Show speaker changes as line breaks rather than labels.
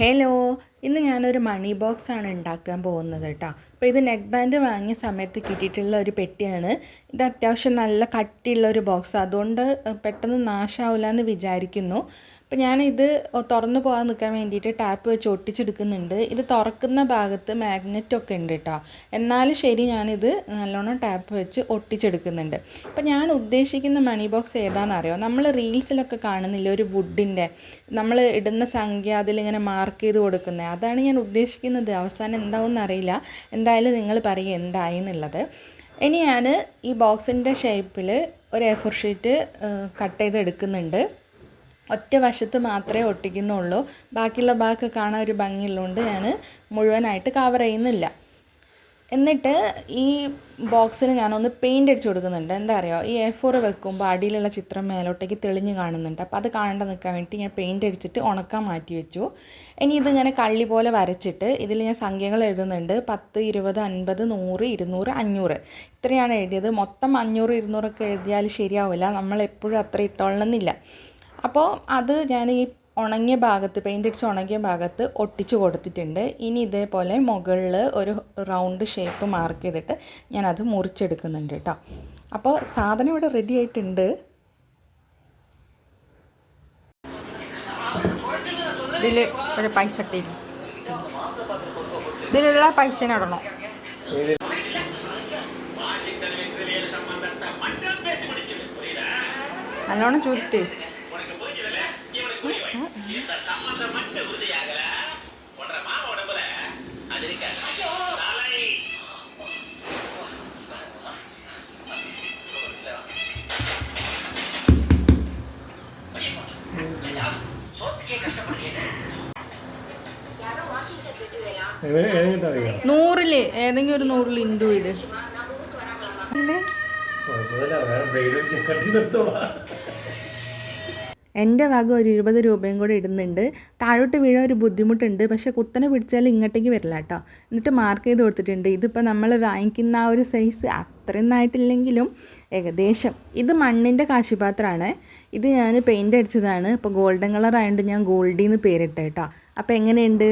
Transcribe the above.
Hello, ഇന്ന് ഞാനൊരു മണി ബോക്സാണ് ഉണ്ടാക്കാൻ പോകുന്നത് കേട്ടോ. അപ്പോൾ ഇത് നെക്ക് ബാൻഡ് വാങ്ങിയ സമയത്ത് കിട്ടിയിട്ടുള്ള ഒരു പെട്ടിയാണ്. ഇത് അത്യാവശ്യം നല്ല കട്ടിയുള്ള ഒരു ബോക്സ്, അതുകൊണ്ട് പെട്ടെന്ന് നാശമാവില്ല എന്ന് വിചാരിക്കുന്നു. അപ്പോൾ ഞാനിത് തുറന്നു പോകാൻ നിൽക്കാൻ വേണ്ടിയിട്ട് ടാപ്പ് വെച്ച് ഒട്ടിച്ചെടുക്കുന്നുണ്ട്. ഇത് തുറക്കുന്ന ഭാഗത്ത് മാഗ്നറ്റൊക്കെ ഉണ്ട് കേട്ടോ. എന്നാലും ശരി, ഞാനിത് നല്ലോണം ടാപ്പ് വെച്ച് ഒട്ടിച്ചെടുക്കുന്നുണ്ട്. അപ്പോൾ ഞാൻ ഉദ്ദേശിക്കുന്ന മണി ബോക്സ് ഏതാണെന്നറിയോ? നമ്മൾ റീൽസിലൊക്കെ കാണുന്നില്ല, ഒരു വുഡിൻ്റെ നമ്മൾ ഇടുന്ന സംഖ്യ അതിലിങ്ങനെ മാർക്ക് ചെയ്ത് കൊടുക്കുന്നത്. അതാണ് ഞാൻ ഉദ്ദേശിക്കുന്നത്. അവസാനം എന്താവും അറിയില്ല. എന്തായാലും നിങ്ങൾ പറയും എന്തായി എന്നുള്ളത്. ഇനി ഞാൻ ഈ ബോക്സിൻ്റെ ഷേപ്പിൽ ഒരു A4 ഷീറ്റ് കട്ട് ചെയ്ത് എടുക്കുന്നുണ്ട്. ഒറ്റ വശത്ത് മാത്രമേ ഒട്ടിക്കുന്നുള്ളൂ. ബാക്കിയുള്ള ഭാഗമൊക്കെ കാണാൻ ഒരു ഭംഗിയുള്ളതുകൊണ്ട് ഞാൻ മുഴുവനായിട്ട് കവർ ചെയ്യുന്നില്ല. എന്നിട്ട് ഈ ബോക്സിന് ഞാനൊന്ന് പെയിൻ്റ് അടിച്ച് കൊടുക്കുന്നുണ്ട്. എന്താ അറിയോ, ഈ A4 വെക്കുമ്പോൾ അടിയിലുള്ള ചിത്രം മേലോട്ടേക്ക് തെളിഞ്ഞ് കാണുന്നുണ്ട്. അപ്പോൾ അത് കാണാണ്ട് നിൽക്കാൻ വേണ്ടി ഞാൻ പെയിൻ്റ് അടിച്ചിട്ട് ഉണക്കാൻ മാറ്റി വെച്ചു. ഇനി ഇതിങ്ങനെ കള്ളി പോലെ വരച്ചിട്ട് ഇതിൽ ഞാൻ സംഖ്യകൾ എഴുതുന്നുണ്ട്. 10, 20, 50, 100, 200, 500 ഇത്രയാണ് എഴുതിയത്. മൊത്തം 500, 200 ഒക്കെ എഴുതിയാൽ ശരിയാവില്ല. നമ്മളെപ്പോഴും അത്ര ഇട്ടോളണമെന്നില്ല. അപ്പോൾ അത് ഞാൻ ഈ ഉണങ്ങിയ ഭാഗത്ത്, പെയിൻ്റ് അടിച്ച് ഉണങ്ങിയ ഭാഗത്ത് ഒട്ടിച്ച് കൊടുത്തിട്ടുണ്ട്. ഇനി ഇതേപോലെ മുകളിൽ ഒരു റൗണ്ട് ഷേപ്പ് മാർക്ക് ചെയ്തിട്ട് ഞാനത് മുറിച്ചെടുക്കുന്നുണ്ട് കേട്ടോ. അപ്പോൾ സാധനം ഇവിടെ റെഡി ആയിട്ടുണ്ട്. ഇതിൽ ഒരു പൈസ ഇട്ടിരുന്നു. ഇതിലുള്ള പൈസ ഇടണോ? നല്ലോണം ചുരുട്ട്. നൂറില് ഏതെങ്കിലും ഒരു 100 ഇൻഡു ഇട്. എൻ്റെ വക ഒരു 20 രൂപയും കൂടെ ഇടുന്നുണ്ട്. താഴോട്ട് വീഴാൻ ഒരു ബുദ്ധിമുട്ടുണ്ട്, പക്ഷേ കുത്തനെ പിടിച്ചാൽ ഇങ്ങോട്ടേക്ക് വരില്ല കേട്ടോ. എന്നിട്ട് മാർക്ക് ചെയ്ത് കൊടുത്തിട്ടുണ്ട്. ഇതിപ്പോൾ നമ്മൾ വാങ്ങിക്കുന്ന ആ ഒരു സൈസ് അത്രയൊന്നും ആയിട്ടില്ലെങ്കിലും ഏകദേശം. ഇത് മണ്ണിൻ്റെ കാശിപാത്രമാണ്. ഇത് ഞാൻ പെയിൻ്റ് അടിച്ചതാണ്. ഇപ്പോൾ ഗോൾഡൻ കളർ ആയതുകൊണ്ട് ഞാൻ ഗോൾഡിന്ന് പേരിട്ട കേട്ടോ. അപ്പോൾ എങ്ങനെയുണ്ട്?